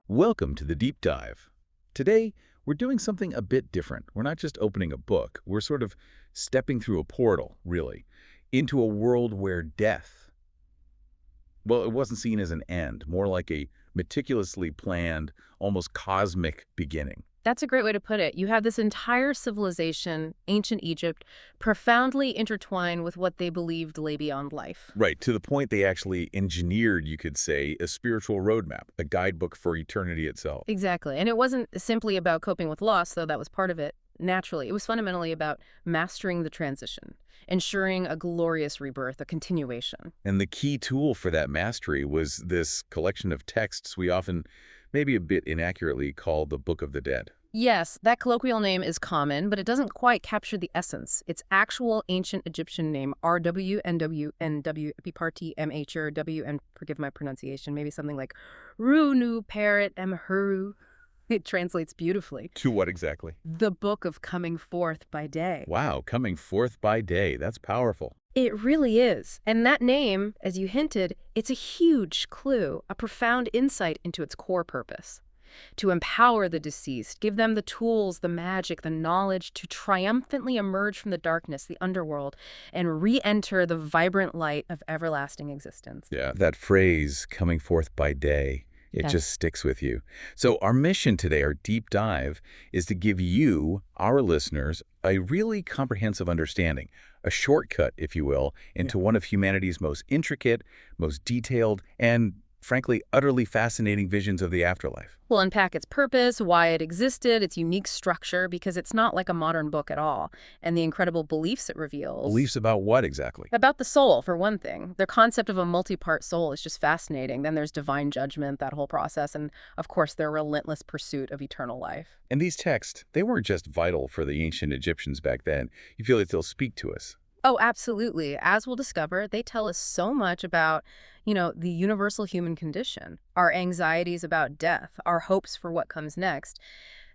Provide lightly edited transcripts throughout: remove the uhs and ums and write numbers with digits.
Welcome to the Deep Dive. Today, we're doing something a bit different. We're not just opening a book. We're sort of stepping through a portal, really, into a world where death, well, it wasn't seen as an end, more like a meticulously planned, almost cosmic beginning. That's a great way to put it. You have this entire civilization, ancient Egypt, profoundly intertwined with what they believed lay beyond life. Right, to the point they actually engineered, you could say, a spiritual roadmap, a guidebook for eternity itself. Exactly. And it wasn't simply about coping with loss, though that was part of it, naturally. It was fundamentally about mastering the transition, ensuring a glorious rebirth, a continuation. And the key tool for that mastery was this collection of texts we often, maybe a bit inaccurately, call the Book of the Dead. Yes, that colloquial name is common, but it doesn't quite capture the essence. Its actual ancient Egyptian name, RWNWNW, Epiparti MHRW, and forgive my pronunciation, maybe something like Ru Parrot Mhuru. It translates beautifully. To what exactly? The Book of Coming Forth by Day. Wow, coming forth by day. That's powerful. It really is. And that name, as you hinted, it's a huge clue, a profound insight into its core purpose. To empower the deceased, give them the tools, the magic, the knowledge to triumphantly emerge from the darkness, the underworld, and re-enter the vibrant light of everlasting existence. Yeah, that phrase, coming forth by day, it just sticks with you. So our mission today, our deep dive, is to give you, our listeners, a really comprehensive understanding, a shortcut, if you will, into one of humanity's most intricate, most detailed, and frankly, utterly fascinating visions of the afterlife. We'll unpack its purpose, why it existed, its unique structure, because it's not like a modern book at all, and the incredible beliefs it reveals. Beliefs about what exactly? About the soul, for one thing. The concept of a multi-part soul is just fascinating. Then there's divine judgment, that whole process, and of course their relentless pursuit of eternal life. And these texts, they weren't just vital for the ancient Egyptians back then. You feel like they'll speak to us. Oh, absolutely. As we'll discover, they tell us so much about, the universal human condition, our anxieties about death, our hopes for what comes next.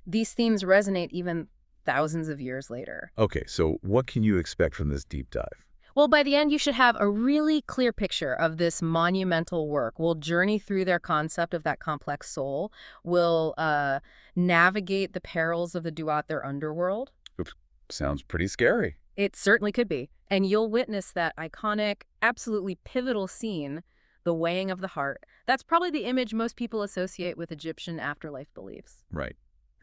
These themes resonate even thousands of years later. Okay, so what can you expect from this deep dive? Well, by the end, you should have a really clear picture of this monumental work. We'll journey through their concept of that complex soul. We'll navigate the perils of the duat, their underworld. Oops, sounds pretty scary. It certainly could be. And you'll witness that iconic, absolutely pivotal scene, the weighing of the heart. That's probably the image most people associate with Egyptian afterlife beliefs. Right.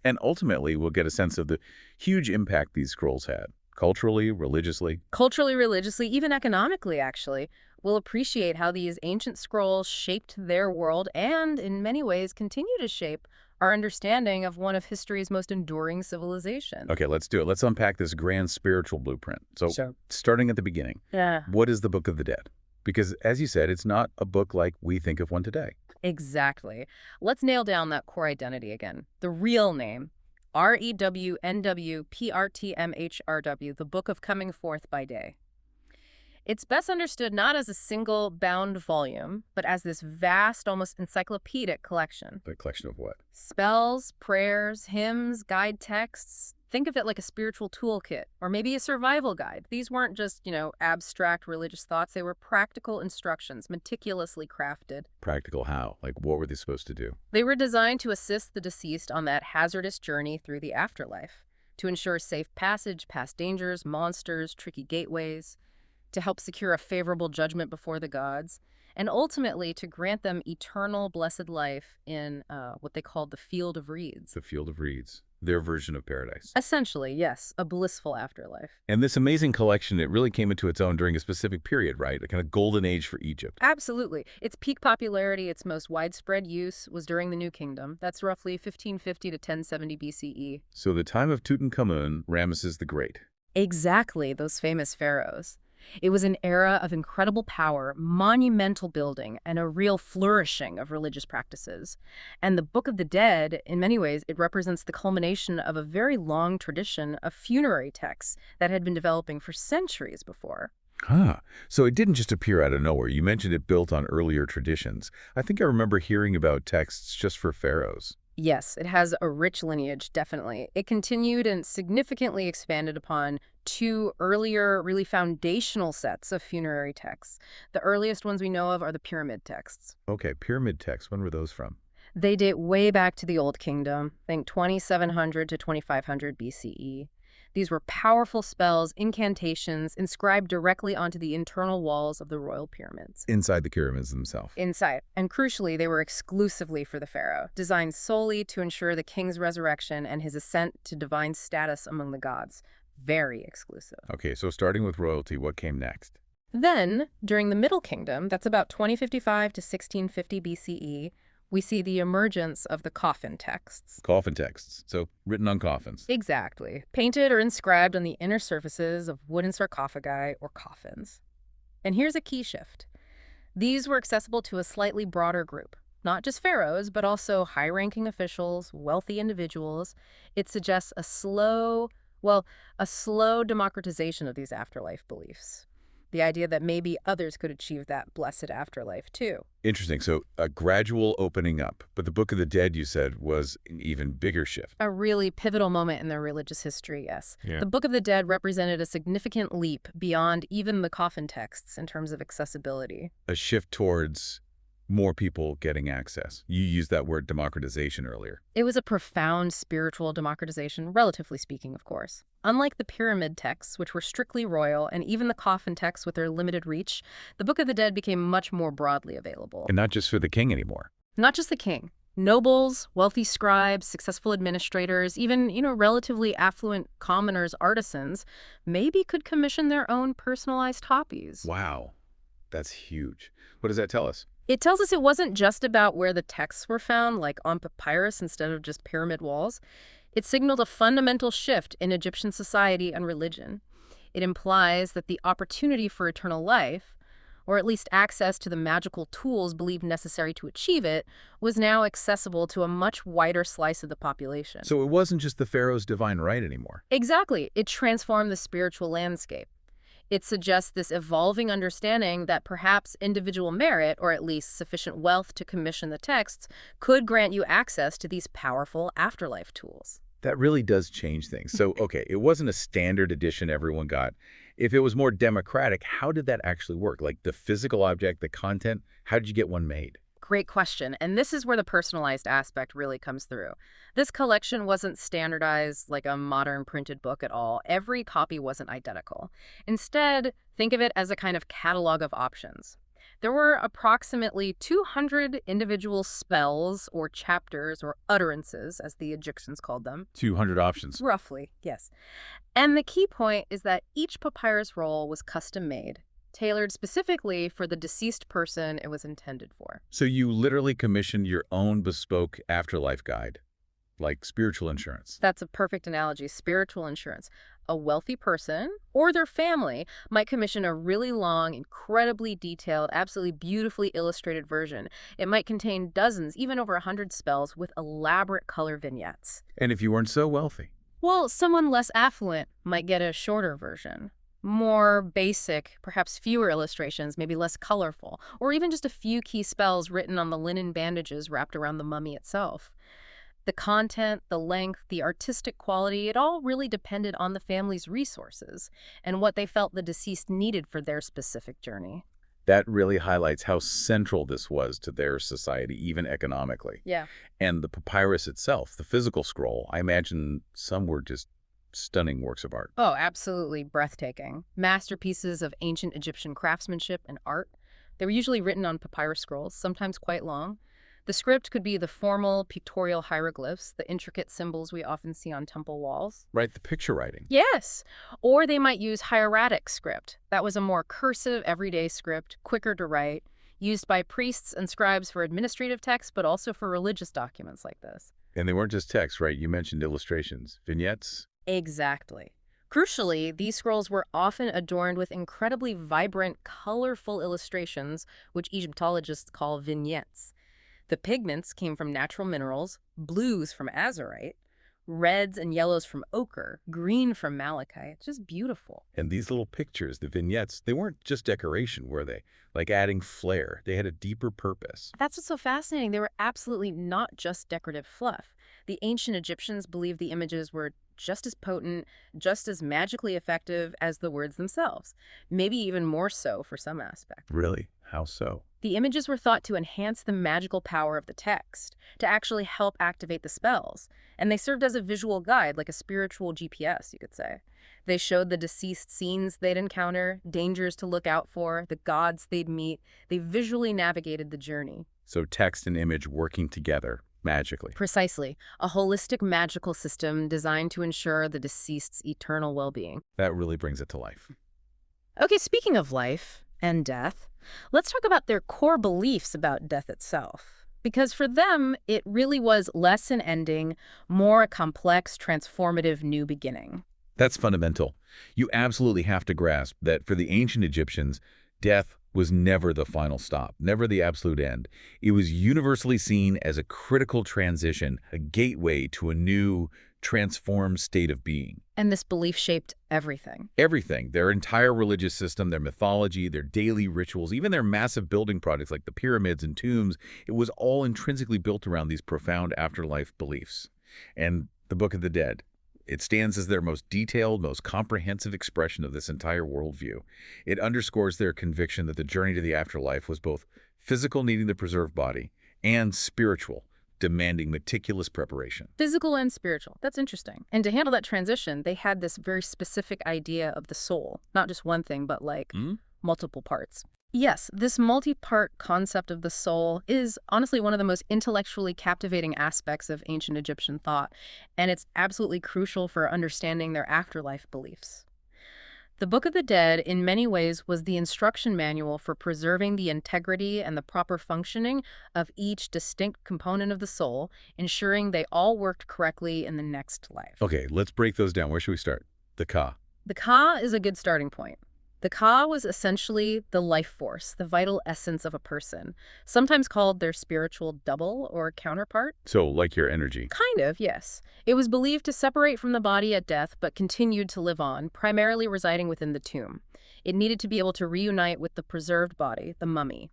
And ultimately, we'll get a sense of the huge impact these scrolls had, culturally, religiously. Culturally, religiously, even economically, actually. We'll appreciate how these ancient scrolls shaped their world and, in many ways, continue to shape our understanding of one of history's most enduring civilizations. Okay, let's do it. Let's unpack this grand spiritual blueprint. So, starting at the beginning, what is the Book of the Dead? Because, as you said, it's not a book like we think of one today. Exactly. Let's nail down that core identity again. The real name, REWNWPRTMHRW, the Book of Coming Forth by Day. It's best understood not as a single bound volume, but as this vast, almost encyclopedic collection. A collection of what? Spells, prayers, hymns, guide texts. Think of it like a spiritual toolkit, or maybe a survival guide. These weren't just, abstract religious thoughts. They were practical instructions, meticulously crafted. Practical how? Like, what were they supposed to do? They were designed to assist the deceased on that hazardous journey through the afterlife, to ensure safe passage past dangers, monsters, tricky gateways, to help secure a favorable judgment before the gods, and ultimately to grant them eternal blessed life in what they called the Field of Reeds. The Field of Reeds. Their version of paradise. Essentially, yes, a blissful afterlife. And this amazing collection, it really came into its own during a specific period, right? A kind of golden age for Egypt. Absolutely. Its peak popularity, its most widespread use was during the New Kingdom. That's roughly 1550 to 1070 BCE. So the time of Tutankhamun, Ramesses the Great. Exactly, those famous pharaohs. It was an era of incredible power, monumental building, and a real flourishing of religious practices. And the Book of the Dead, in many ways, it represents the culmination of a very long tradition of funerary texts that had been developing for centuries before. So it didn't just appear out of nowhere. You mentioned it built on earlier traditions. I think I remember hearing about texts just for pharaohs. Yes, it has a rich lineage, definitely. It continued and significantly expanded upon two earlier, really foundational sets of funerary texts. The earliest ones we know of are the pyramid texts. Okay, pyramid texts. When were those from? They date way back to the Old Kingdom, think 2700 to 2500 BCE. These were powerful spells, incantations, inscribed directly onto the internal walls of the royal pyramids. Inside the pyramids themselves. Inside. And crucially, they were exclusively for the pharaoh, designed solely to ensure the king's resurrection and his ascent to divine status among the gods. Very exclusive. Okay, so starting with royalty, what came next? Then, during the Middle Kingdom, that's about 2055 to 1650 BCE, we see the emergence of the coffin texts. Coffin texts, so written on coffins. Exactly. Painted or inscribed on the inner surfaces of wooden sarcophagi or coffins. And here's a key shift. These were accessible to a slightly broader group. Not just pharaohs, but also high-ranking officials, wealthy individuals. It suggests a slow democratization of these afterlife beliefs. The idea that maybe others could achieve that blessed afterlife, too. Interesting. So a gradual opening up. But the Book of the Dead, you said, was an even bigger shift. A really pivotal moment in their religious history, yes. Yeah. The Book of the Dead represented a significant leap beyond even the coffin texts in terms of accessibility. A shift towards more people getting access. You used that word democratization earlier. It was a profound spiritual democratization, relatively speaking, of course. Unlike the pyramid texts, which were strictly royal, and even the coffin texts with their limited reach, the Book of the Dead became much more broadly available. And not just for the king anymore. Not just the king. Nobles, wealthy scribes, successful administrators, even, relatively affluent commoners, artisans, maybe could commission their own personalized copies. Wow. That's huge. What does that tell us? It tells us it wasn't just about where the texts were found, like on papyrus instead of just pyramid walls. It signaled a fundamental shift in Egyptian society and religion. It implies that the opportunity for eternal life, or at least access to the magical tools believed necessary to achieve it, was now accessible to a much wider slice of the population. So it wasn't just the pharaoh's divine right anymore. Exactly. It transformed the spiritual landscape. It suggests this evolving understanding that perhaps individual merit, or at least sufficient wealth to commission the texts, could grant you access to these powerful afterlife tools. That really does change things. So, okay, it wasn't a standard edition everyone got. If it was more democratic, how did that actually work? Like the physical object, the content, how did you get one made? Great question. And this is where the personalized aspect really comes through. This collection wasn't standardized like a modern printed book at all. Every copy wasn't identical. Instead, think of it as a kind of catalog of options. There were approximately 200 individual spells or chapters or utterances, as the Egyptians called them. 200 options. Roughly, yes. And the key point is that each papyrus roll was custom made, tailored specifically for the deceased person it was intended for. So you literally commissioned your own bespoke afterlife guide, like spiritual insurance. That's a perfect analogy, spiritual insurance. A wealthy person or their family might commission a really long, incredibly detailed, absolutely beautifully illustrated version. It might contain dozens, even over 100 spells with elaborate color vignettes. And if you weren't so wealthy? Well, someone less affluent might get a shorter version. More basic, perhaps fewer illustrations, maybe less colorful, or even just a few key spells written on the linen bandages wrapped around the mummy itself. The content, the length, the artistic quality, it all really depended on the family's resources and what they felt the deceased needed for their specific journey. That really highlights how central this was to their society, even economically. Yeah. And the papyrus itself, the physical scroll, I imagine some were just stunning works of art. Oh, absolutely breathtaking. Masterpieces of ancient Egyptian craftsmanship and art. They were usually written on papyrus scrolls, sometimes quite long. The script could be the formal pictorial hieroglyphs, the intricate symbols we often see on temple walls. Right, the picture writing. Yes. Or they might use hieratic script. That was a more cursive, everyday script, quicker to write, used by priests and scribes for administrative texts, but also for religious documents like this. And they weren't just text, right? You mentioned illustrations, vignettes. Exactly. Crucially, these scrolls were often adorned with incredibly vibrant, colorful illustrations, which Egyptologists call vignettes. The pigments came from natural minerals, blues from azurite, reds and yellows from ochre, green from malachite. Just beautiful. And these little pictures, the vignettes, they weren't just decoration, were they? Like adding flair. They had a deeper purpose. That's what's so fascinating. They were absolutely not just decorative fluff. The ancient Egyptians believed the images were just as potent, just as magically effective as the words themselves, maybe even more so for some aspect. Really? How so? The images were thought to enhance the magical power of the text, to actually help activate the spells, and they served as a visual guide, like a spiritual GPS, you could say. They showed the deceased scenes they'd encounter, dangers to look out for, the gods they'd meet. They visually navigated the journey. So text and image working together magically. Precisely, a holistic magical system designed to ensure the deceased's eternal well-being. That really brings it to life. Okay, speaking of life and death, let's talk about their core beliefs about death itself. Because for them, it really was less an ending, more a complex, transformative new beginning. That's fundamental. You absolutely have to grasp that for the ancient Egyptians, death was never the final stop, never the absolute end. It was universally seen as a critical transition, a gateway to a new, transformed state of being. And this belief shaped everything. Everything, their entire religious system, their mythology, their daily rituals, even their massive building projects like the pyramids and tombs, it was all intrinsically built around these profound afterlife beliefs. And the Book of the Dead, it stands as their most detailed, most comprehensive expression of this entire worldview. It underscores their conviction that the journey to the afterlife was both physical, needing the preserved body, and spiritual, demanding meticulous preparation. Physical and spiritual. That's interesting. And to handle that transition, they had this very specific idea of the soul. Not just one thing, but like multiple parts. Yes, this multi-part concept of the soul is honestly one of the most intellectually captivating aspects of ancient Egyptian thought, and it's absolutely crucial for understanding their afterlife beliefs. The Book of the Dead, in many ways, was the instruction manual for preserving the integrity and the proper functioning of each distinct component of the soul, ensuring they all worked correctly in the next life. Okay, let's break those down. Where should we start? The Ka. The Ka is a good starting point. The Ka was essentially the life force, the vital essence of a person, sometimes called their spiritual double or counterpart. So, like your energy. Kind of, yes. It was believed to separate from the body at death, but continued to live on, primarily residing within the tomb. It needed to be able to reunite with the preserved body, the mummy.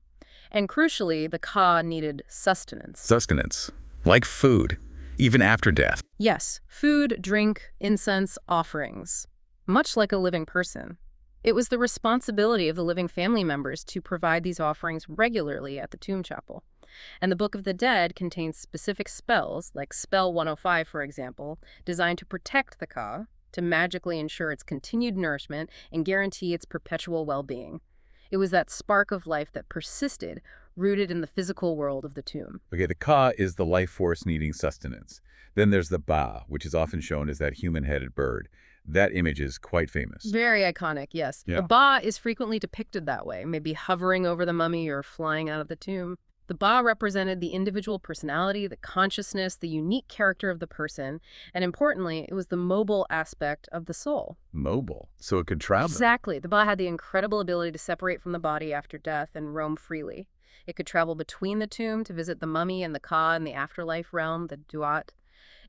And crucially, the Ka needed sustenance. Sustenance. Like food, even after death. Yes, food, drink, incense, offerings. Much like a living person. It was the responsibility of the living family members to provide these offerings regularly at the tomb chapel. And the Book of the Dead contains specific spells, like Spell 105, for example, designed to protect the Ka, to magically ensure its continued nourishment and guarantee its perpetual well-being. It was that spark of life that persisted, rooted in the physical world of the tomb. Okay, the Ka is the life force needing sustenance. Then there's the Ba, which is often shown as that human-headed bird. That image is quite famous. Very iconic, yes. Yeah. The Ba is frequently depicted that way, maybe hovering over the mummy or flying out of the tomb. The Ba represented the individual personality, the consciousness, the unique character of the person, and importantly, it was the mobile aspect of the soul. Mobile, so it could travel. Exactly. The Ba had the incredible ability to separate from the body after death and roam freely. It could travel between the tomb to visit the mummy and the Ka in the afterlife realm, the Duat.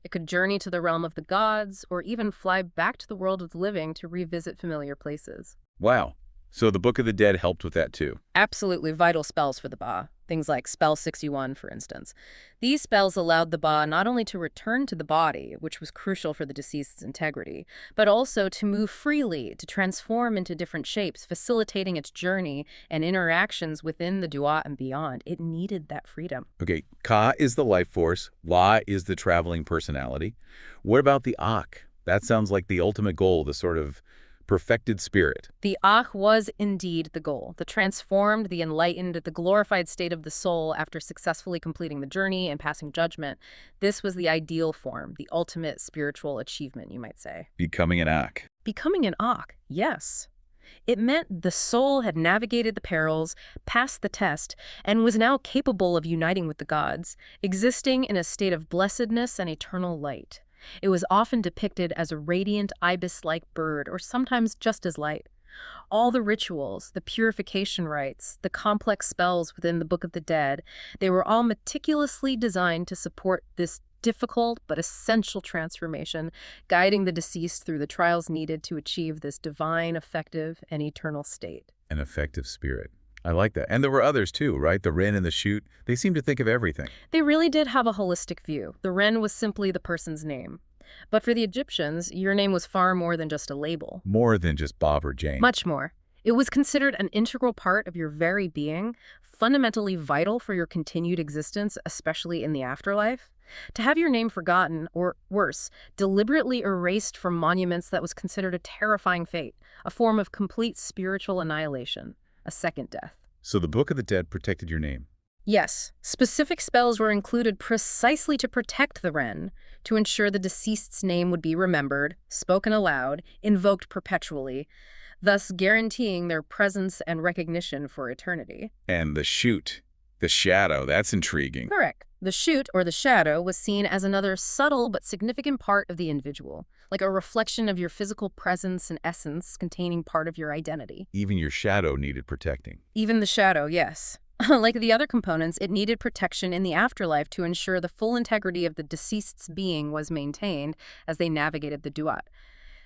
It could journey to the realm of the gods, or even fly back to the world of the living to revisit familiar places. Wow. So the Book of the Dead helped with that too. Absolutely vital spells for the Ba. Things like Spell 61, for instance. These spells allowed the Ba not only to return to the body, which was crucial for the deceased's integrity, but also to move freely, to transform into different shapes, facilitating its journey and interactions within the Duat and beyond. It needed that freedom. Okay, Ka is the life force, La is the traveling personality. What about the Ak? That sounds like the ultimate goal, the sort of perfected spirit. The Akh was indeed the goal, the transformed, the enlightened, the glorified state of the soul after successfully completing the journey and passing judgment. This was the ideal form, the ultimate spiritual achievement, you might say. Becoming an Ak. Becoming an Akh, yes. It meant the soul had navigated the perils, passed the test, and was now capable of uniting with the gods, existing in a state of blessedness and eternal light. It was often depicted as a radiant ibis-like bird, or sometimes just as light. All the rituals, the purification rites, the complex spells within the Book of the Dead, they were all meticulously designed to support this difficult but essential transformation, guiding the deceased through the trials needed to achieve this divine, effective, and eternal state. An effective spirit. I like that. And there were others too, right? The wren and the shoot. They seem to think of everything. They really did have a holistic view. The wren was simply the person's name. But for the Egyptians, your name was far more than just a label. More than just Bob or Jane. Much more. It was considered an integral part of your very being, fundamentally vital for your continued existence, especially in the afterlife. To have your name forgotten, or worse, deliberately erased from monuments, that was considered a terrifying fate, a form of complete spiritual annihilation, a second death. So the Book of the Dead protected your name. Yes, specific spells were included precisely to protect the wren, to ensure the deceased's name would be remembered, spoken aloud, invoked perpetually, thus guaranteeing their presence and recognition for eternity. And the shoot, the shadow, that's intriguing. Correct. The shoot, or the shadow, was seen as another subtle but significant part of the individual, like a reflection of your physical presence and essence containing part of your identity. Even your shadow needed protecting. Even the shadow, yes. Like the other components, it needed protection in the afterlife to ensure the full integrity of the deceased's being was maintained as they navigated the duat.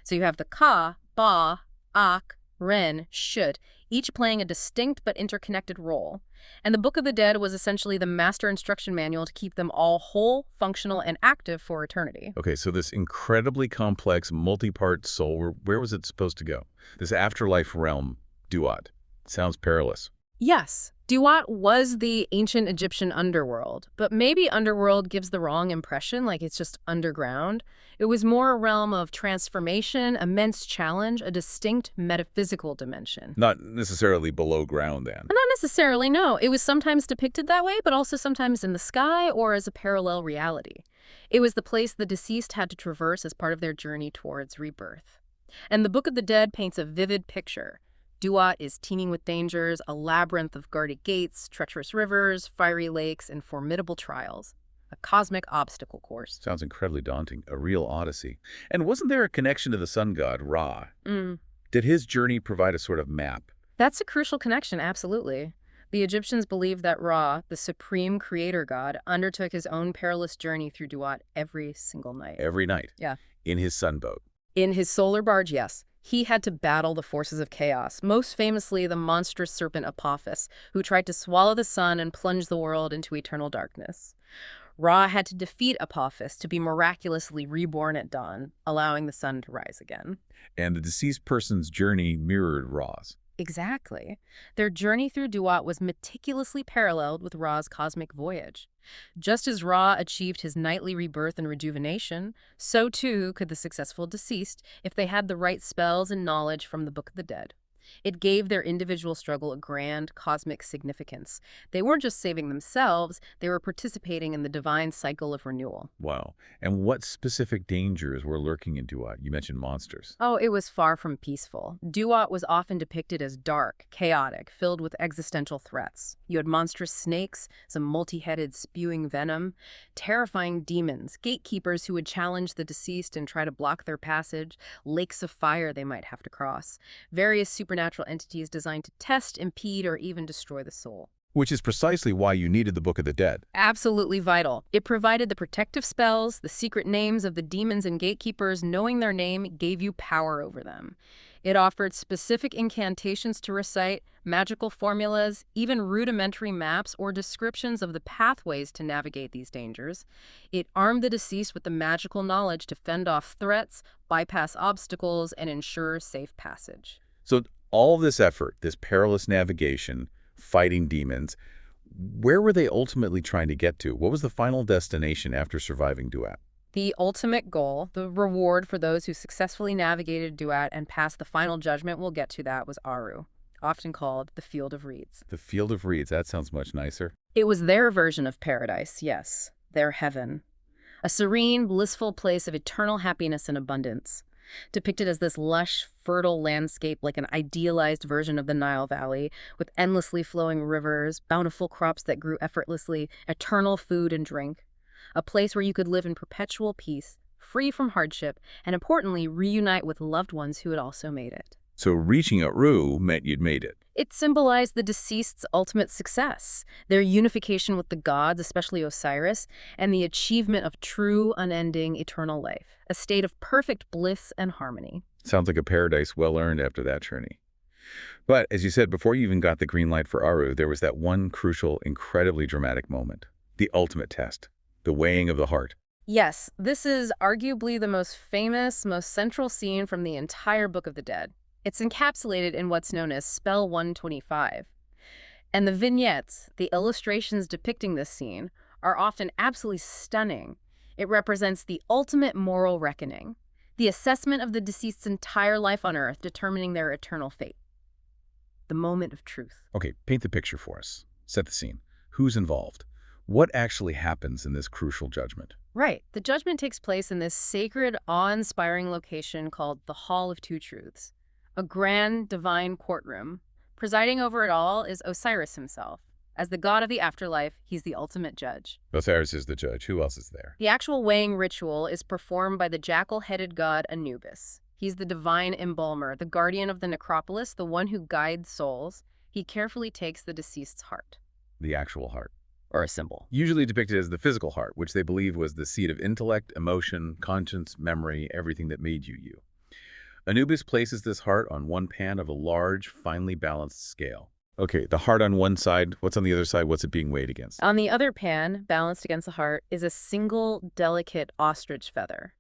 So you have the ka, ba, ak, ren, shut, each playing a distinct but interconnected role. And the Book of the Dead was essentially the master instruction manual to keep them all whole, functional, and active for eternity. Okay, so this incredibly complex, multi-part soul, where was it supposed to go? This afterlife realm, duat. Sounds perilous. Yes, duat was the ancient Egyptian underworld, but maybe underworld gives the wrong impression, like it's just underground. It was more a realm of transformation, immense challenge, a distinct metaphysical dimension. Not necessarily below ground, then. Not necessarily, no. It was sometimes depicted that way, but also sometimes in the sky or as a parallel reality. It was the place the deceased had to traverse as part of their journey towards rebirth. And the Book of the Dead paints a vivid picture. Duat is teeming with dangers, a labyrinth of guarded gates, treacherous rivers, fiery lakes, and formidable trials. A cosmic obstacle course. Sounds incredibly daunting. A real odyssey. And wasn't there a connection to the sun god, Ra? Did his journey provide a sort of map? That's a crucial connection, absolutely. The Egyptians believed that Ra, the supreme creator god, undertook his own perilous journey through Duat every single night. Every night? Yeah. In his sunboat? In his solar barge, yes. He had to battle the forces of chaos, most famously the monstrous serpent Apophis, who tried to swallow the sun and plunge the world into eternal darkness. Ra had to defeat Apophis to be miraculously reborn at dawn, allowing the sun to rise again. And the deceased person's journey mirrored Ra's. Exactly. Their journey through Duat was meticulously paralleled with Ra's cosmic voyage. Just as Ra achieved his nightly rebirth and rejuvenation, so too could the successful deceased if they had the right spells and knowledge from the Book of the Dead. It gave their individual struggle a grand cosmic significance. They weren't just saving themselves, they were participating in the divine cycle of renewal. Wow. And what specific dangers were lurking in Duat? You mentioned monsters. Oh, it was far from peaceful. Duat was often depicted as dark, chaotic, filled with existential threats. You had monstrous snakes, some multi-headed spewing venom, terrifying demons, gatekeepers who would challenge the deceased and try to block their passage, lakes of fire they might have to cross, various supernatural entities designed to test, impede, or even destroy the soul. Which is precisely why you needed the Book of the Dead. Absolutely vital. It provided the protective spells, the secret names of the demons and gatekeepers. Knowing their name gave you power over them. It offered specific incantations to recite, magical formulas, even rudimentary maps or descriptions of the pathways to navigate these dangers. It armed the deceased with the magical knowledge to fend off threats, bypass obstacles, and ensure safe passage. So all this effort, this perilous navigation, fighting demons, where were they ultimately trying to get to? What was the final destination after surviving Duat? The ultimate goal, the reward for those who successfully navigated Duat and passed the final judgment, we'll get to that, was Aru, often called the Field of Reeds. The Field of Reeds, that sounds much nicer. It was their version of paradise, yes, their heaven. A serene, blissful place of eternal happiness and abundance. Depicted as this lush, fertile landscape like an idealized version of the Nile Valley, with endlessly flowing rivers, bountiful crops that grew effortlessly, eternal food and drink. A place where you could live in perpetual peace, free from hardship, and importantly, reunite with loved ones who had also made it. So reaching Aru meant you'd made it. It symbolized the deceased's ultimate success, their unification with the gods, especially Osiris, and the achievement of true, unending, eternal life, a state of perfect bliss and harmony. Sounds like a paradise well earned after that journey. But as you said, before you even got the green light for Aru, there was that one crucial, incredibly dramatic moment. The ultimate test. The weighing of the heart. Yes, this is arguably the most famous, most central scene from the entire Book of the Dead. It's encapsulated in what's known as Spell 125. And the vignettes, the illustrations depicting this scene, are often absolutely stunning. It represents the ultimate moral reckoning, the assessment of the deceased's entire life on Earth, determining their eternal fate. The moment of truth. Okay, paint the picture for us. Set the scene. Who's involved? What actually happens in this crucial judgment? Right. The judgment takes place in this sacred, awe-inspiring location called the Hall of Two Truths, a grand, divine courtroom. Presiding over it all is Osiris himself. As the god of the afterlife, he's the ultimate judge. Osiris is the judge. Who else is there? The actual weighing ritual is performed by the jackal-headed god Anubis. He's the divine embalmer, the guardian of the necropolis, the one who guides souls. He carefully takes the deceased's heart. The actual heart. Or a symbol. Usually depicted as the physical heart, which they believe was the seat of intellect, emotion, conscience, memory, everything that made you you. Anubis places this heart on one pan of a large, finely balanced scale. Okay, the heart on one side, what's on the other side? What's it being weighed against? On the other pan, balanced against the heart, is a single, delicate ostrich feather.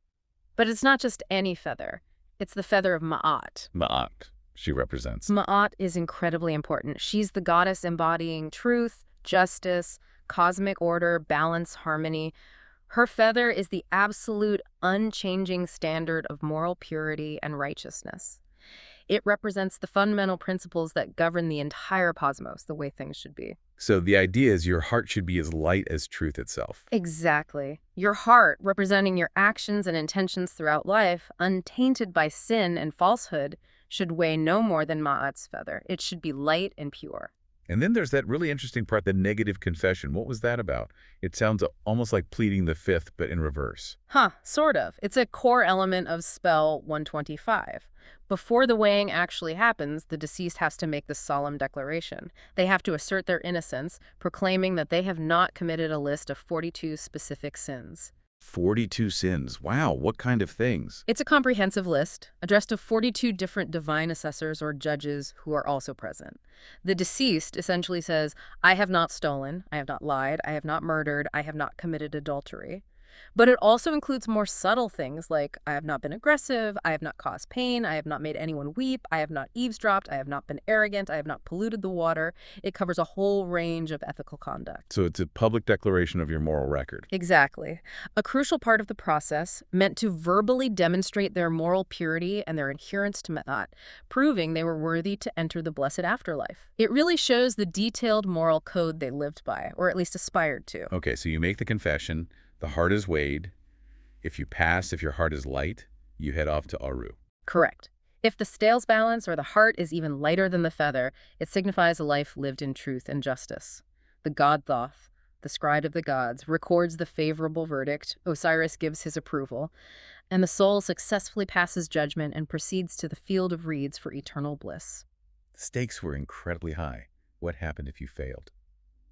But it's not just any feather. It's the feather of Ma'at. Ma'at, she represents. Ma'at is incredibly important. She's the goddess embodying truth, justice, cosmic order, balance, harmony. Her feather is the absolute, unchanging standard of moral purity and righteousness. It represents the fundamental principles that govern the entire cosmos, the way things should be. So the idea is your heart should be as light as truth itself. Exactly. Your heart, representing your actions and intentions throughout life, untainted by sin and falsehood, should weigh no more than Ma'at's feather. It should be light and pure. And then there's that really interesting part, the negative confession. What was that about? It sounds almost like pleading the fifth, but in reverse. Sort of. It's a core element of Spell 125. Before the weighing actually happens, the deceased has to make this solemn declaration. They have to assert their innocence, proclaiming that they have not committed a list of 42 specific sins. 42 sins. Wow, what kind of things? It's a comprehensive list, addressed to 42 different divine assessors or judges who are also present. The deceased essentially says, I have not stolen, I have not lied, I have not murdered, I have not committed adultery. But it also includes more subtle things like, I have not been aggressive, I have not caused pain, I have not made anyone weep, I have not eavesdropped, I have not been arrogant, I have not polluted the water. It covers a whole range of ethical conduct. So it's a public declaration of your moral record. Exactly. A crucial part of the process, meant to verbally demonstrate their moral purity and their adherence to Ma'at, proving they were worthy to enter the blessed afterlife. It really shows the detailed moral code they lived by, or at least aspired to. Okay, so you make the confession. The heart is weighed. If you pass, if your heart is light, you head off to Aru. Correct. If the scales balance or the heart is even lighter than the feather, it signifies a life lived in truth and justice. The god Thoth, the scribe of the gods, records the favorable verdict. Osiris gives his approval, and the soul successfully passes judgment and proceeds to the field of reeds for eternal bliss. The stakes were incredibly high. What happened if you failed?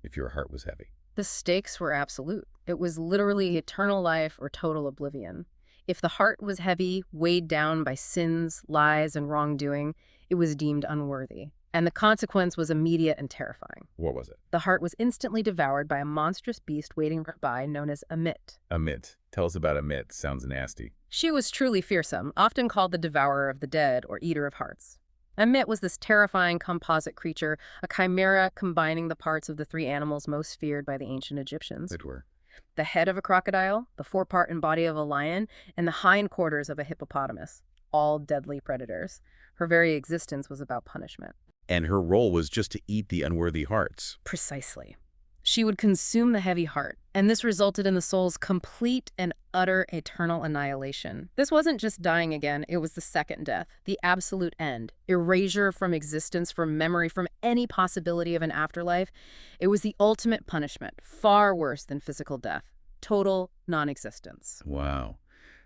If your heart was heavy? The stakes were absolute. It was literally eternal life or total oblivion. If the heart was heavy, weighed down by sins, lies, and wrongdoing, it was deemed unworthy. And the consequence was immediate and terrifying. What was it? The heart was instantly devoured by a monstrous beast waiting nearby known as Amit. Amit. Tell us about Amit. Sounds nasty. She was truly fearsome, often called the devourer of the dead or eater of hearts. Amit was this terrifying composite creature, a chimera combining the parts of the three animals most feared by the ancient Egyptians. It were. The head of a crocodile, the forepart and body of a lion, and the hindquarters of a hippopotamus, all deadly predators. Her very existence was about punishment. And her role was just to eat the unworthy hearts. Precisely. She would consume the heavy heart, and this resulted in the soul's complete and utter eternal annihilation. This wasn't just dying again, it was the second death, the absolute end, erasure from existence, from memory, from any possibility of an afterlife. It was the ultimate punishment, far worse than physical death, total non-existence. Wow.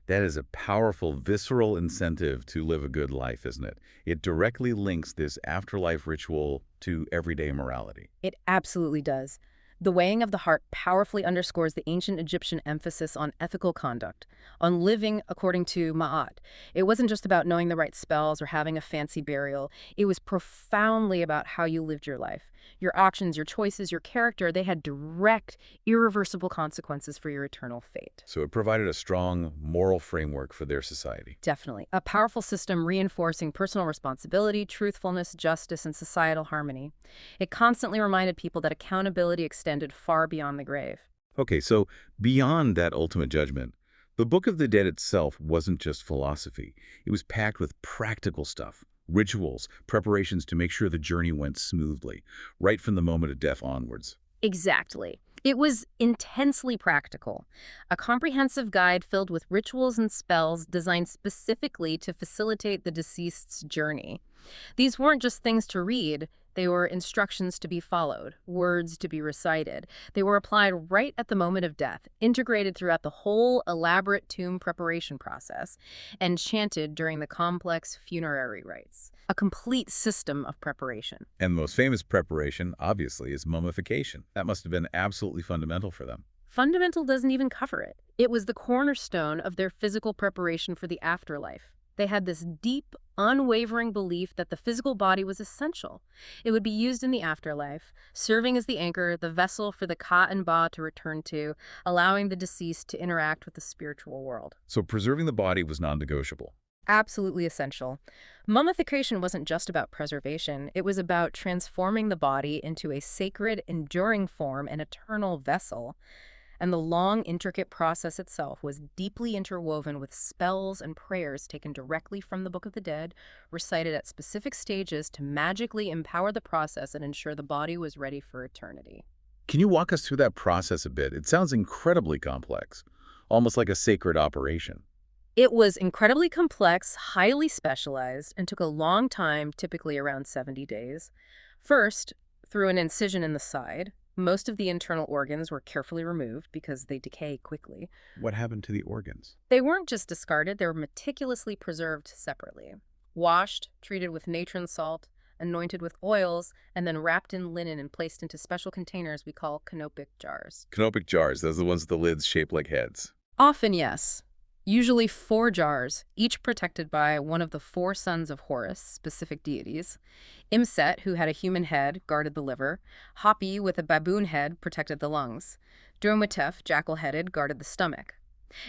That is a powerful, visceral incentive to live a good life, isn't it? It directly links this afterlife ritual to everyday morality. It absolutely does. The weighing of the heart powerfully underscores the ancient Egyptian emphasis on ethical conduct, on living according to Ma'at. It wasn't just about knowing the right spells or having a fancy burial. It was profoundly about how you lived your life. Your actions, your choices, your character, they had direct, irreversible consequences for your eternal fate. So it provided a strong moral framework for their society. Definitely. A powerful system reinforcing personal responsibility, truthfulness, justice, and societal harmony. It constantly reminded people that accountability extended far beyond the grave. Okay, so beyond that ultimate judgment, the Book of the Dead itself wasn't just philosophy. It was packed with practical stuff, rituals, preparations to make sure the journey went smoothly, right from the moment of death onwards. Exactly. It was intensely practical, a comprehensive guide filled with rituals and spells designed specifically to facilitate the deceased's journey. These weren't just things to read, they were instructions to be followed, words to be recited. They were applied right at the moment of death, integrated throughout the whole elaborate tomb preparation process, and chanted during the complex funerary rites. A complete system of preparation. And the most famous preparation, obviously, is mummification. That must have been absolutely fundamental for them. Fundamental doesn't even cover it. It was the cornerstone of their physical preparation for the afterlife. They had this deep, unwavering belief that the physical body was essential. It would be used in the afterlife, serving as the anchor, the vessel for the Ka and Ba to return to, allowing the deceased to interact with the spiritual world. So preserving the body was non-negotiable. Absolutely essential. Mummification wasn't just about preservation. It was about transforming the body into a sacred, enduring form, an eternal vessel. And the long, intricate process itself was deeply interwoven with spells and prayers taken directly from the Book of the Dead, recited at specific stages to magically empower the process and ensure the body was ready for eternity. Can you walk us through that process a bit? It sounds incredibly complex, almost like a sacred operation. It was incredibly complex, highly specialized, and took a long time, typically around 70 days. First, through an incision in the side, most of the internal organs were carefully removed because they decay quickly. What happened to the organs? They weren't just discarded, they were meticulously preserved separately. Washed, treated with natron salt, anointed with oils, and then wrapped in linen and placed into special containers we call canopic jars. Canopic jars, those are the ones with the lids shaped like heads. Often, yes. Usually 4 jars, each protected by one of the 4 sons of Horus, specific deities. Imset, who had a human head, guarded the liver. Hapi, with a baboon head, protected the lungs. Durmutef, jackal-headed, guarded the stomach.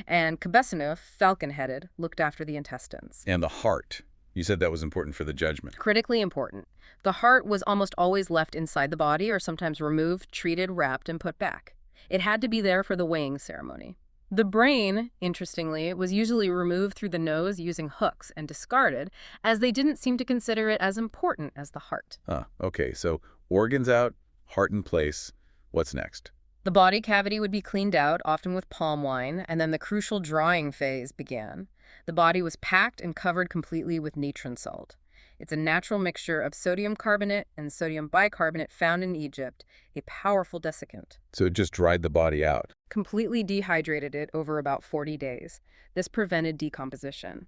And Kabesanu, falcon-headed, looked after the intestines. And the heart. You said that was important for the judgment. Critically important. The heart was almost always left inside the body or sometimes removed, treated, wrapped, and put back. It had to be there for the weighing ceremony. The brain, interestingly, was usually removed through the nose using hooks and discarded, as they didn't seem to consider it as important as the heart. Okay, so organs out, heart in place. What's next? The body cavity would be cleaned out, often with palm wine, and then the crucial drying phase began. The body was packed and covered completely with natron salt. It's a natural mixture of sodium carbonate and sodium bicarbonate found in Egypt, a powerful desiccant. So it just dried the body out. Completely dehydrated it over about 40 days. This prevented decomposition.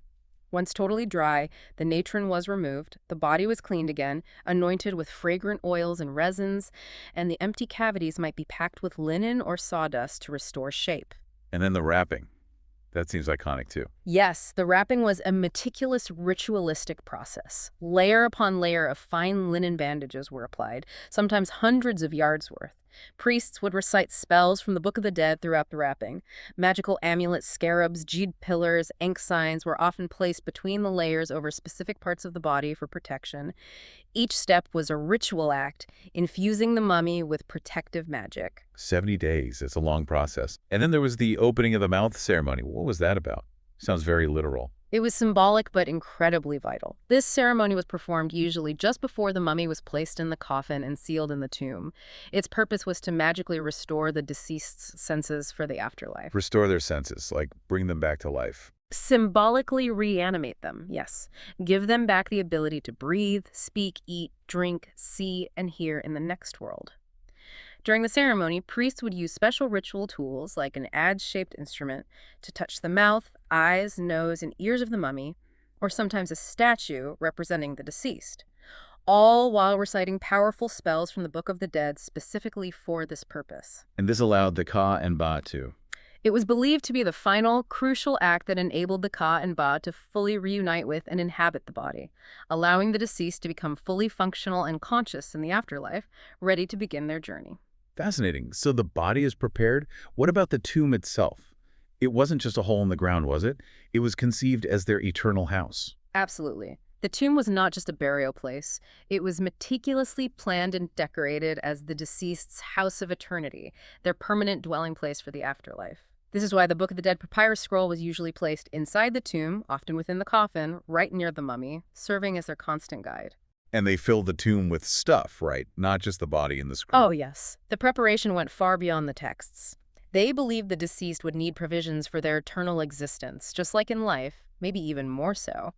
Once totally dry, the natron was removed, the body was cleaned again, anointed with fragrant oils and resins, and the empty cavities might be packed with linen or sawdust to restore shape. And then the wrapping. That seems iconic too. Yes, the wrapping was a meticulous ritualistic process. Layer upon layer of fine linen bandages were applied, sometimes hundreds of yards worth. Priests would recite spells from the Book of the Dead throughout the wrapping. Magical amulets, scarabs, jade pillars, ink signs were often placed between the layers over specific parts of the body for protection. Each step was a ritual act, infusing the mummy with protective magic. 70 days, it's a long process. And then there was the opening of the mouth ceremony. What was that about? Sounds very literal. It was symbolic but incredibly vital. This ceremony was performed usually just before the mummy was placed in the coffin and sealed in the tomb. Its purpose was to magically restore the deceased's senses for the afterlife. Restore their senses, like bring them back to life. Symbolically reanimate them, yes. Give them back the ability to breathe, speak, eat, drink, see, and hear in the next world. During the ceremony, priests would use special ritual tools like an adze-shaped instrument to touch the mouth, eyes, nose, and ears of the mummy, or sometimes a statue representing the deceased. all while reciting powerful spells from the Book of the Dead specifically for this purpose. And this allowed the Ka and Ba to. It was believed to be the final, crucial act that enabled the Ka and Ba to fully reunite with and inhabit the body, allowing the deceased to become fully functional and conscious in the afterlife, ready to begin their journey. Fascinating. So the body is prepared. What about the tomb itself? It wasn't just a hole in the ground, was it? It was conceived as their eternal house. Absolutely. The tomb was not just a burial place. It was meticulously planned and decorated as the deceased's house of eternity, their permanent dwelling place for the afterlife. This is why the Book of the Dead papyrus scroll was usually placed inside the tomb, often within the coffin, right near the mummy, serving as their constant guide. And they filled the tomb with stuff, right? Not just the body and the scroll. Oh, yes. The preparation went far beyond the texts. They believed the deceased would need provisions for their eternal existence, just like in life, maybe even more so.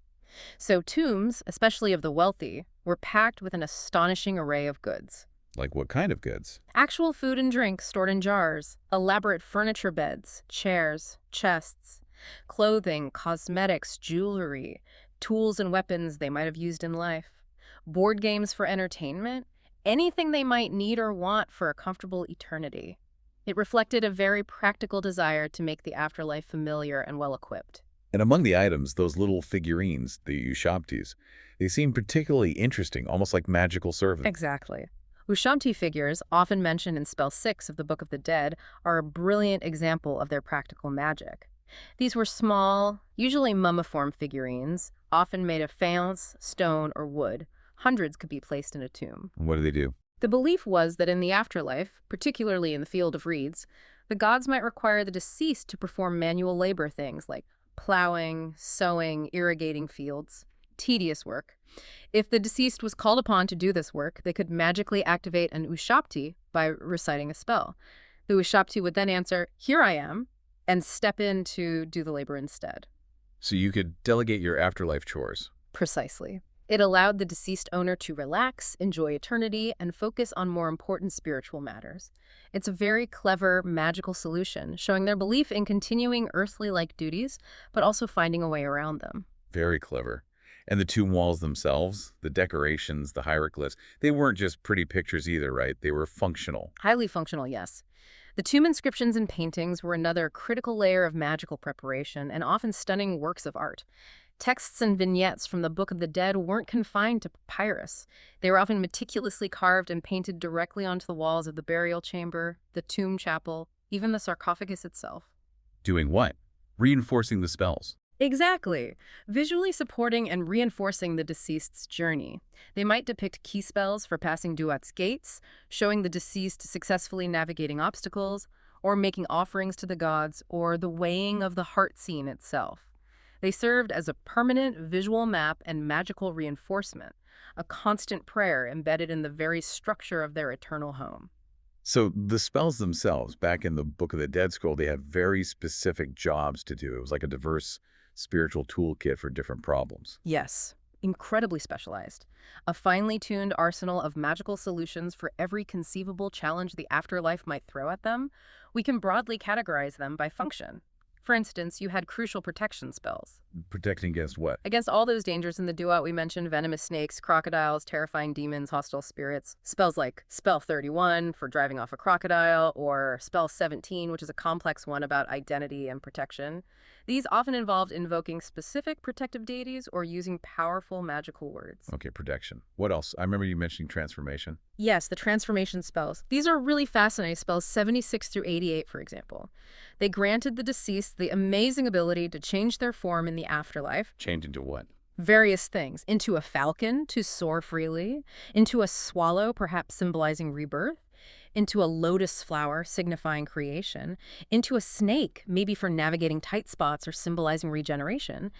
So tombs, especially of the wealthy, were packed with an astonishing array of goods. Like what kind of goods? Actual food and drink stored in jars, elaborate furniture beds, chairs, chests, clothing, cosmetics, jewelry, tools and weapons they might have used in life, board games for entertainment, anything they might need or want for a comfortable eternity. It reflected a very practical desire to make the afterlife familiar and well-equipped. And among the items, those little figurines, the Ushabtis, they seem particularly interesting, almost like magical servants. Exactly. Ushabti figures, often mentioned in Spell 6 of the Book of the Dead, are a brilliant example of their practical magic. These were small, usually mummiform figurines, often made of faience, stone, or wood. Hundreds could be placed in a tomb. What do they do? The belief was that in the afterlife, particularly in the field of reeds, the gods might require the deceased to perform manual labor things like plowing, sowing, irrigating fields. Tedious work. If the deceased was called upon to do this work, they could magically activate an Ushabti by reciting a spell. The Ushabti would then answer, "Here I am," and step in to do the labor instead. So you could delegate your afterlife chores. Precisely. It allowed the deceased owner to relax, enjoy eternity, and focus on more important spiritual matters. It's a very clever, magical solution, showing their belief in continuing earthly-like duties, but also finding a way around them. Very clever. And the tomb walls themselves, the decorations, the hieroglyphs, they weren't just pretty pictures either, right? They were functional. Highly functional, yes. The tomb inscriptions and paintings were another critical layer of magical preparation and often stunning works of art. Texts and vignettes from the Book of the Dead weren't confined to papyrus. They were often meticulously carved and painted directly onto the walls of the burial chamber, the tomb chapel, even the sarcophagus itself. Doing what? Reinforcing the spells. Exactly. Visually supporting and reinforcing the deceased's journey. They might depict key spells for passing Duat's gates, showing the deceased successfully navigating obstacles, or making offerings to the gods, or the weighing of the heart scene itself. They served as a permanent visual map and magical reinforcement, a constant prayer embedded in the very structure of their eternal home. So the spells themselves, back in the Book of the Dead scroll, they have very specific jobs to do. It was like a diverse spiritual toolkit for different problems. Yes, incredibly specialized. A finely tuned arsenal of magical solutions for every conceivable challenge the afterlife might throw at them. We can broadly categorize them by function. For instance, you had crucial protection spells. Protecting against what? Against all those dangers in the duat we mentioned, venomous snakes, crocodiles, terrifying demons, hostile spirits. Spells like Spell 31 for driving off a crocodile, or Spell 17, which is a complex one about identity and protection. These often involved invoking specific protective deities or using powerful magical words. Okay, protection. What else? I remember you mentioning transformation. Yes, the transformation spells. These are really fascinating spells, 76 through 88, for example. They granted the deceased the amazing ability to change their form in the afterlife. Change into what? Various things. Into a falcon to soar freely, into a swallow, perhaps symbolizing rebirth, into a lotus flower signifying creation, into a snake, maybe for navigating tight spots or symbolizing regeneration,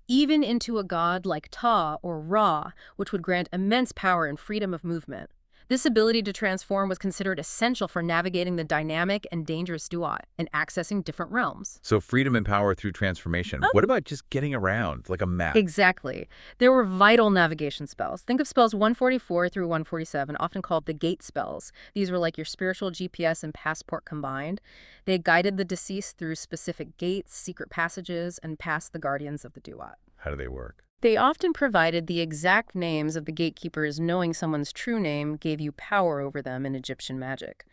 even into a god like Ta or Ra, which would grant immense power and freedom of movement. This ability to transform was considered essential for navigating the dynamic and dangerous duat and accessing different realms. So freedom and power through transformation. What about just getting around, like a map? Exactly. There were vital navigation spells. Think of spells 144 through 147, often called the gate spells. These were like your spiritual GPS and passport combined. They guided the deceased through specific gates, secret passages, and past the guardians of the duat. How do they work? They often provided the exact names of the gatekeepers. Knowing someone's true name gave you power over them in Egyptian magic.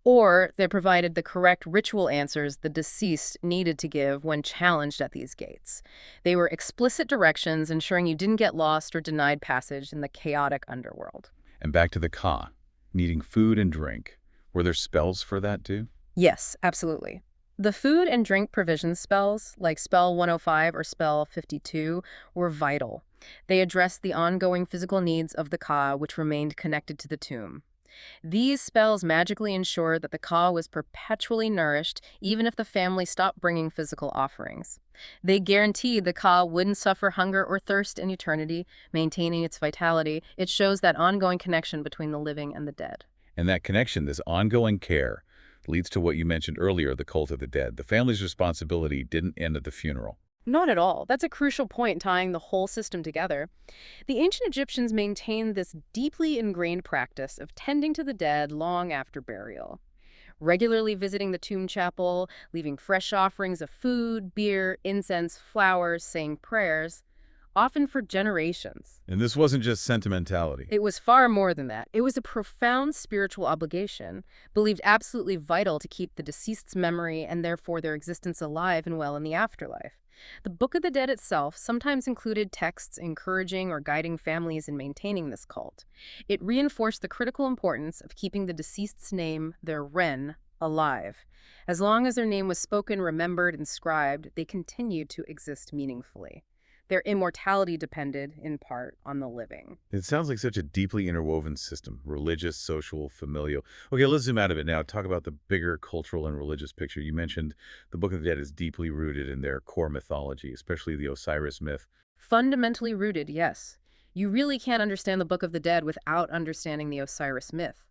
Or they provided the correct ritual answers the deceased needed to give when challenged at these gates. They were explicit directions ensuring you didn't get lost or denied passage in the chaotic underworld. And back to the Ka, needing food and drink. Were there spells for that too? Yes, absolutely. The food and drink provision spells, like Spell 105 or Spell 52, were vital. They addressed the ongoing physical needs of the Ka, which remained connected to the tomb. These spells magically ensured that the Ka was perpetually nourished, even if the family stopped bringing physical offerings. They guaranteed the Ka wouldn't suffer hunger or thirst in eternity, maintaining its vitality. It shows that ongoing connection between the living and the dead. And that connection, this ongoing care, leads to what you mentioned earlier, the cult of the dead. The family's responsibility didn't end at the funeral. Not at all. That's a crucial point tying the whole system together. The ancient Egyptians maintained this deeply ingrained practice of tending to the dead long after burial, regularly visiting the tomb chapel, leaving fresh offerings of food, beer, incense, flowers, saying prayers, often for generations. And this wasn't just sentimentality. It was far more than that. It was a profound spiritual obligation, believed absolutely vital to keep the deceased's memory and therefore their existence alive and well in the afterlife. The Book of the Dead itself sometimes included texts encouraging or guiding families in maintaining this cult. It reinforced the critical importance of keeping the deceased's name, their Ren, alive. As long as their name was spoken, remembered, inscribed, they continued to exist meaningfully. Their immortality depended, in part, on the living. It sounds like such a deeply interwoven system, religious, social, familial. Okay, let's zoom out a bit now. Talk about the bigger cultural and religious picture. You mentioned the Book of the Dead is deeply rooted in their core mythology, especially the Osiris myth. Fundamentally rooted, yes. You really can't understand the Book of the Dead without understanding the Osiris myth.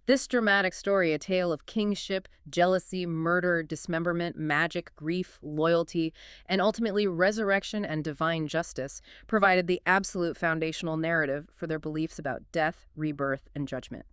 This dramatic story, a tale of kingship, jealousy, murder, dismemberment, magic, grief, loyalty, and ultimately resurrection and divine justice, provided the absolute foundational narrative for their beliefs about death, rebirth, and judgment.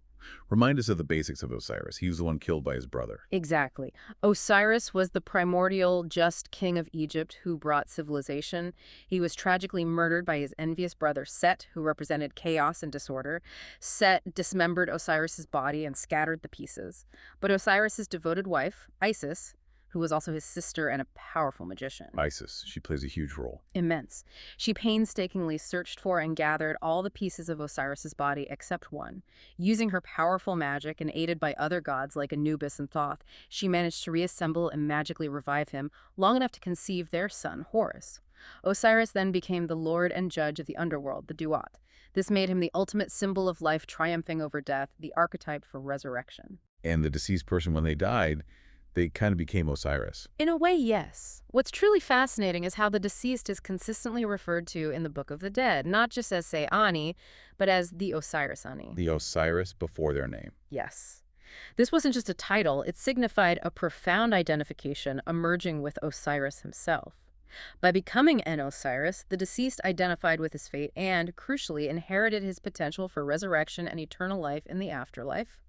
Remind us of the basics of Osiris. He was the one killed by his brother. Exactly. Osiris was the primordial, just king of Egypt who brought civilization. He was tragically murdered by his envious brother Set, who represented chaos and disorder. Set dismembered Osiris's body and scattered the pieces. But Osiris's devoted wife, Isis, who was also his sister and a powerful magician. Isis, she plays a huge role. Immense. She painstakingly searched for and gathered all the pieces of Osiris's body except one. Using her powerful magic and aided by other gods like Anubis and Thoth, she managed to reassemble and magically revive him long enough to conceive their son, Horus. Osiris then became the lord and judge of the underworld, the Duat. This made him the ultimate symbol of life triumphing over death, the archetype for resurrection. And the deceased person, when they died, they kind of became Osiris. In a way, yes. What's truly fascinating is how the deceased is consistently referred to in the Book of the Dead, not just as, say, Ani, but as the Osiris Ani. The Osiris before their name. Yes. This wasn't just a title, it signified a profound identification emerging with Osiris himself. By becoming an Osiris, the deceased identified with his fate and, crucially, inherited his potential for resurrection and eternal life in the afterlife.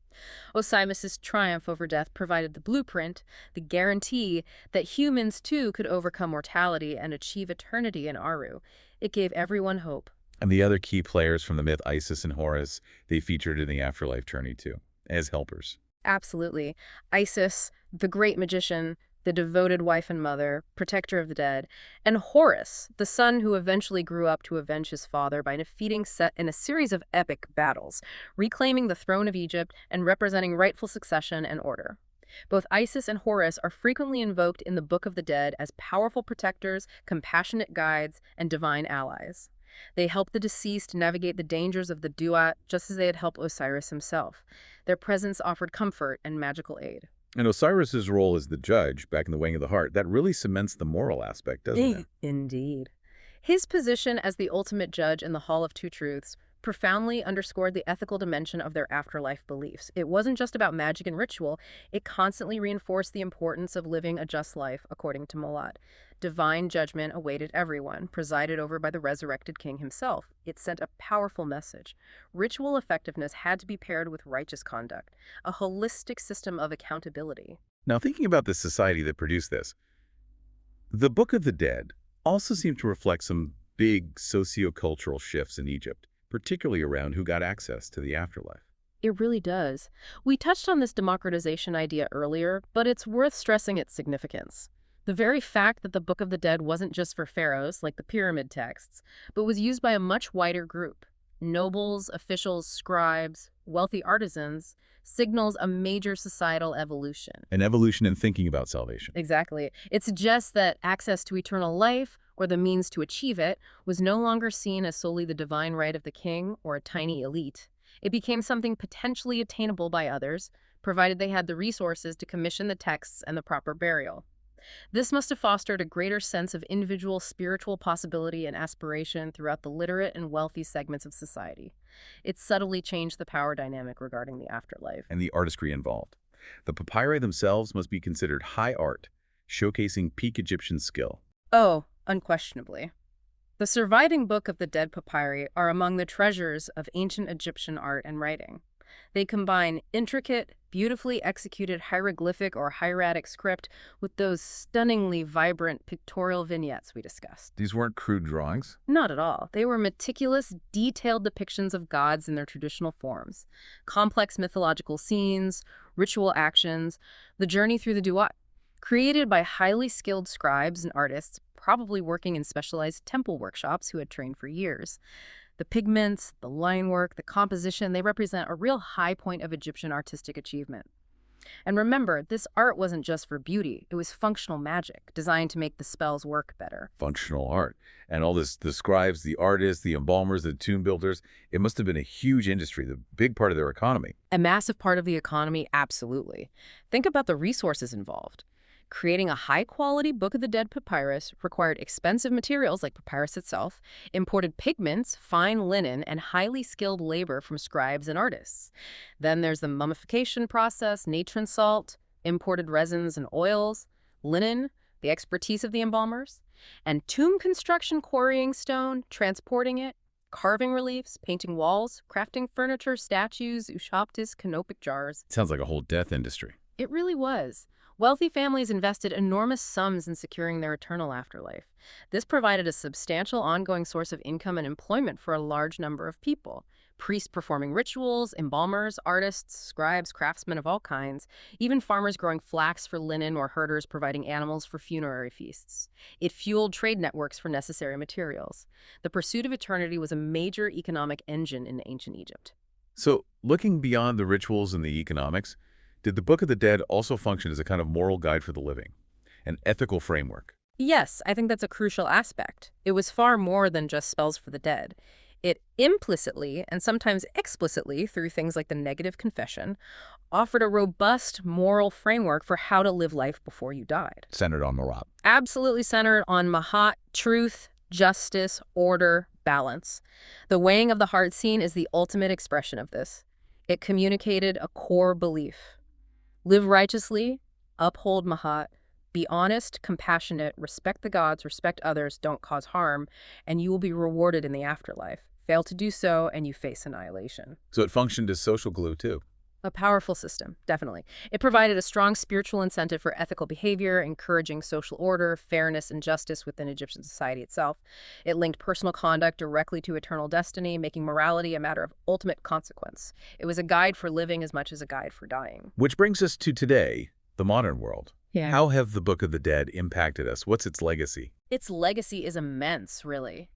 Osiris's triumph over death provided the blueprint, the guarantee that humans too could overcome mortality and achieve eternity in Aru. It gave everyone hope. And the other key players from the myth, Isis and Horus, they featured in the afterlife tourney too, as helpers. Absolutely. Isis, the great magician, the devoted wife and mother, protector of the dead, and Horus, the son who eventually grew up to avenge his father by defeating Set in a series of epic battles, reclaiming the throne of Egypt and representing rightful succession and order. Both Isis and Horus are frequently invoked in the Book of the Dead as powerful protectors, compassionate guides, and divine allies. They help the deceased navigate the dangers of the Duat just as they had helped Osiris himself. Their presence offered comfort and magical aid. And Osiris's role as the judge, back in the weighing of the heart, that really cements the moral aspect, doesn't it? Indeed. His position as the ultimate judge in the Hall of Two Truths profoundly underscored the ethical dimension of their afterlife beliefs. It wasn't just about magic and ritual, it constantly reinforced the importance of living a just life, according to Molad. Divine judgment awaited everyone, presided over by the resurrected king himself. It sent a powerful message. Ritual effectiveness had to be paired with righteous conduct, a holistic system of accountability. Now, thinking about the society that produced this, the Book of the Dead also seemed to reflect some big sociocultural shifts in Egypt, particularly around who got access to the afterlife. It really does. We touched on this democratization idea earlier, but it's worth stressing its significance. The very fact that the Book of the Dead wasn't just for pharaohs, like the pyramid texts, but was used by a much wider group. Nobles, officials, scribes, wealthy artisans, signals a major societal evolution. An evolution in thinking about salvation. Exactly. It suggests that access to eternal life, or the means to achieve it, was no longer seen as solely the divine right of the king or a tiny elite. It became something potentially attainable by others, provided they had the resources to commission the texts and the proper burial. This must have fostered a greater sense of individual spiritual possibility and aspiration throughout the literate and wealthy segments of society. It subtly changed the power dynamic regarding the afterlife. And the artistry involved. The papyri themselves must be considered high art, showcasing peak Egyptian skill. Oh, unquestionably. The surviving Book of the Dead papyri are among the treasures of ancient Egyptian art and writing. They combine intricate, beautifully executed hieroglyphic or hieratic script with those stunningly vibrant pictorial vignettes we discussed. These weren't crude drawings. Not at all. They were meticulous, detailed depictions of gods in their traditional forms, complex mythological scenes, ritual actions, the journey through the duat, created by highly skilled scribes and artists, probably working in specialized temple workshops who had trained for years. The pigments, the line work, the composition, they represent a real high point of Egyptian artistic achievement. And remember, this art wasn't just for beauty. It was functional magic, designed to make the spells work better. Functional art. And all this, the scribes, the artists, the embalmers, the tomb builders, it must have been a huge industry, the big part of their economy. A massive part of the economy, absolutely. Think about the resources involved. Creating a high-quality Book of the Dead papyrus required expensive materials like papyrus itself, imported pigments, fine linen, and highly skilled labor from scribes and artists. Then there's the mummification process, natron salt, imported resins and oils, linen, the expertise of the embalmers, and tomb construction, quarrying stone, transporting it, carving reliefs, painting walls, crafting furniture, statues, ushaptis, canopic jars. Sounds like a whole death industry. It really was. Wealthy families invested enormous sums in securing their eternal afterlife. This provided a substantial ongoing source of income and employment for a large number of people. Priests performing rituals, embalmers, artists, scribes, craftsmen of all kinds, even farmers growing flax for linen or herders providing animals for funerary feasts. It fueled trade networks for necessary materials. The pursuit of eternity was a major economic engine in ancient Egypt. So, looking beyond the rituals and the economics, did the Book of the Dead also function as a kind of moral guide for the living, an ethical framework? Yes, I think that's a crucial aspect. It was far more than just spells for the dead. It implicitly, and sometimes explicitly, through things like the negative confession, offered a robust moral framework for how to live life before you died. Centered on Marat. Absolutely centered on Mahat, truth, justice, order, balance. The weighing of the heart scene is the ultimate expression of this. It communicated a core belief. Live righteously, uphold Mahat, be honest, compassionate, respect the gods, respect others, don't cause harm, and you will be rewarded in the afterlife. Fail to do so, and you face annihilation. So it functioned as social glue, too. A powerful system, definitely. It provided a strong spiritual incentive for ethical behavior, encouraging social order, fairness, and justice within Egyptian society itself. It linked personal conduct directly to eternal destiny, making morality a matter of ultimate consequence. It was a guide for living as much as a guide for dying. Which brings us to today, the modern world. Yeah. How have the Book of the Dead impacted us? What's its legacy? Its legacy is immense, really.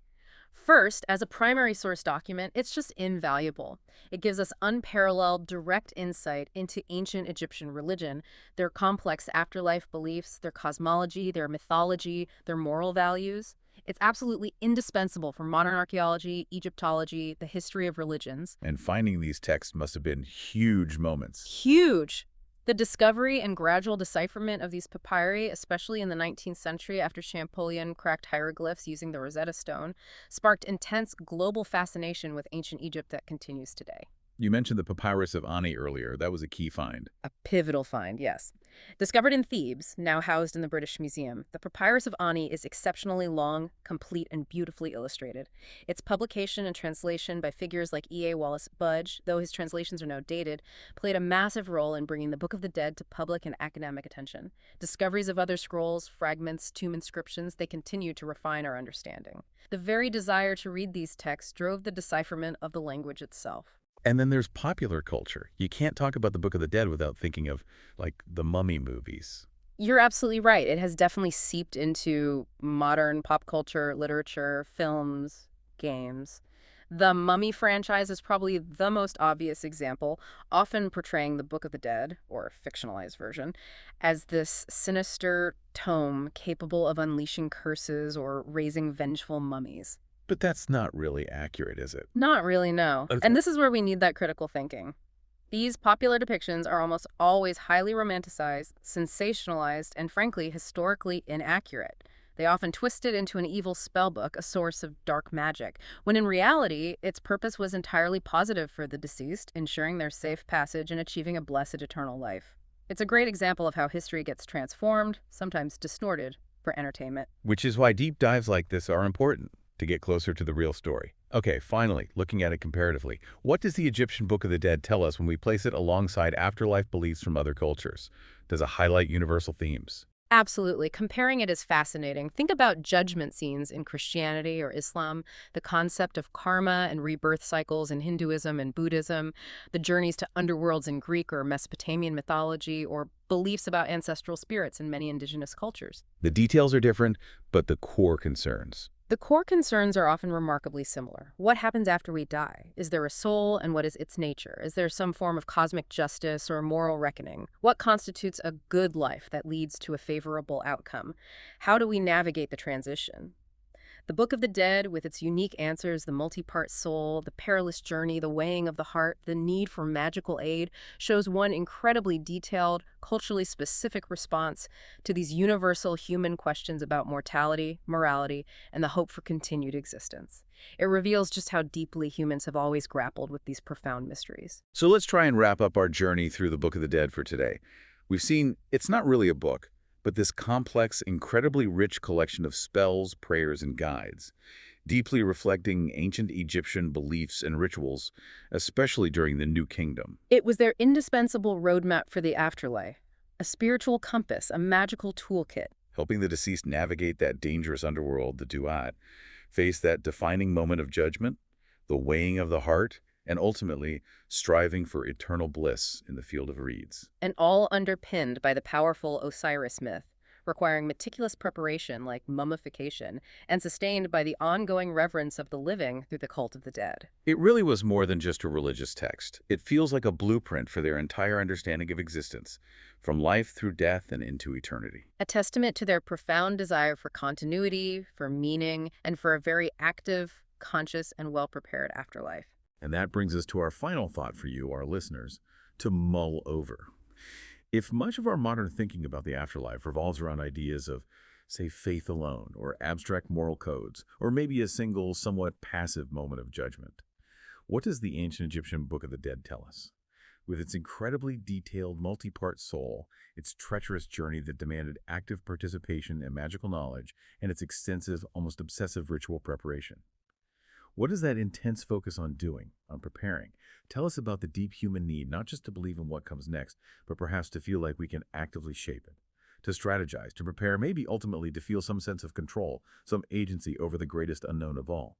First, as a primary source document, it's just invaluable. It gives us unparalleled, direct insight into ancient Egyptian religion, their complex afterlife beliefs, their cosmology, their mythology, their moral values. It's absolutely indispensable for modern archaeology, Egyptology, the history of religions. And finding these texts must have been huge moments. Huge! The discovery and gradual decipherment of these papyri, especially in the 19th century after Champollion cracked hieroglyphs using the Rosetta Stone, sparked intense global fascination with ancient Egypt that continues today. You mentioned the Papyrus of Ani earlier. That was a key find. A pivotal find, yes. Discovered in Thebes, now housed in the British Museum, the Papyrus of Ani is exceptionally long, complete, and beautifully illustrated. Its publication and translation by figures like E.A. Wallace Budge, though his translations are now dated, played a massive role in bringing the Book of the Dead to public and academic attention. Discoveries of other scrolls, fragments, tomb inscriptions, they continue to refine our understanding. The very desire to read these texts drove the decipherment of the language itself. And then there's popular culture. You can't talk about the Book of the Dead without thinking of, like, the Mummy movies. You're absolutely right. It has definitely seeped into modern pop culture, literature, films, games. The Mummy franchise is probably the most obvious example, often portraying the Book of the Dead, or a fictionalized version, as this sinister tome capable of unleashing curses or raising vengeful mummies. But that's not really accurate, is it? Not really, no. And this is where we need that critical thinking. These popular depictions are almost always highly romanticized, sensationalized, and frankly, historically inaccurate. They often twist it into an evil spellbook, a source of dark magic, when in reality, its purpose was entirely positive for the deceased, ensuring their safe passage and achieving a blessed eternal life. It's a great example of how history gets transformed, sometimes distorted, for entertainment. Which is why deep dives like this are important, to get closer to the real story. Okay, finally, looking at it comparatively, what does the Egyptian Book of the Dead tell us when we place it alongside afterlife beliefs from other cultures? Does it highlight universal themes? Absolutely. Comparing it is fascinating. Think about judgment scenes in Christianity or Islam, the concept of karma and rebirth cycles in Hinduism and Buddhism, the journeys to underworlds in Greek or Mesopotamian mythology, or beliefs about ancestral spirits in many indigenous cultures. The details are different, but the core concerns. The core concerns are often remarkably similar. What happens after we die? Is there a soul, and what is its nature? Is there some form of cosmic justice or moral reckoning? What constitutes a good life that leads to a favorable outcome? How do we navigate the transition? The Book of the Dead, with its unique answers, the multi-part soul, the perilous journey, the weighing of the heart, the need for magical aid, shows one incredibly detailed, culturally specific response to these universal human questions about mortality, morality, and the hope for continued existence. It reveals just how deeply humans have always grappled with these profound mysteries. So let's try and wrap up our journey through the Book of the Dead for today. We've seen it's not really a book, but this complex, incredibly rich collection of spells, prayers, and guides, deeply reflecting ancient Egyptian beliefs and rituals, especially during the New Kingdom. It was their indispensable roadmap for the afterlife, a spiritual compass, a magical toolkit. Helping the deceased navigate that dangerous underworld, the duat, face that defining moment of judgment, the weighing of the heart, and ultimately striving for eternal bliss in the field of reeds. And all underpinned by the powerful Osiris myth, requiring meticulous preparation like mummification, and sustained by the ongoing reverence of the living through the cult of the dead. It really was more than just a religious text. It feels like a blueprint for their entire understanding of existence, from life through death and into eternity. A testament to their profound desire for continuity, for meaning, and for a very active, conscious, and well-prepared afterlife. And that brings us to our final thought for you, our listeners, to mull over. If much of our modern thinking about the afterlife revolves around ideas of, say, faith alone, or abstract moral codes, or maybe a single, somewhat passive moment of judgment, what does the ancient Egyptian Book of the Dead tell us? With its incredibly detailed, multi-part soul, its treacherous journey that demanded active participation and magical knowledge, and its extensive, almost obsessive ritual preparation. What is that intense focus on doing, on preparing? Tell us about the deep human need, not just to believe in what comes next, but perhaps to feel like we can actively shape it, to strategize, to prepare, maybe ultimately to feel some sense of control, some agency over the greatest unknown of all.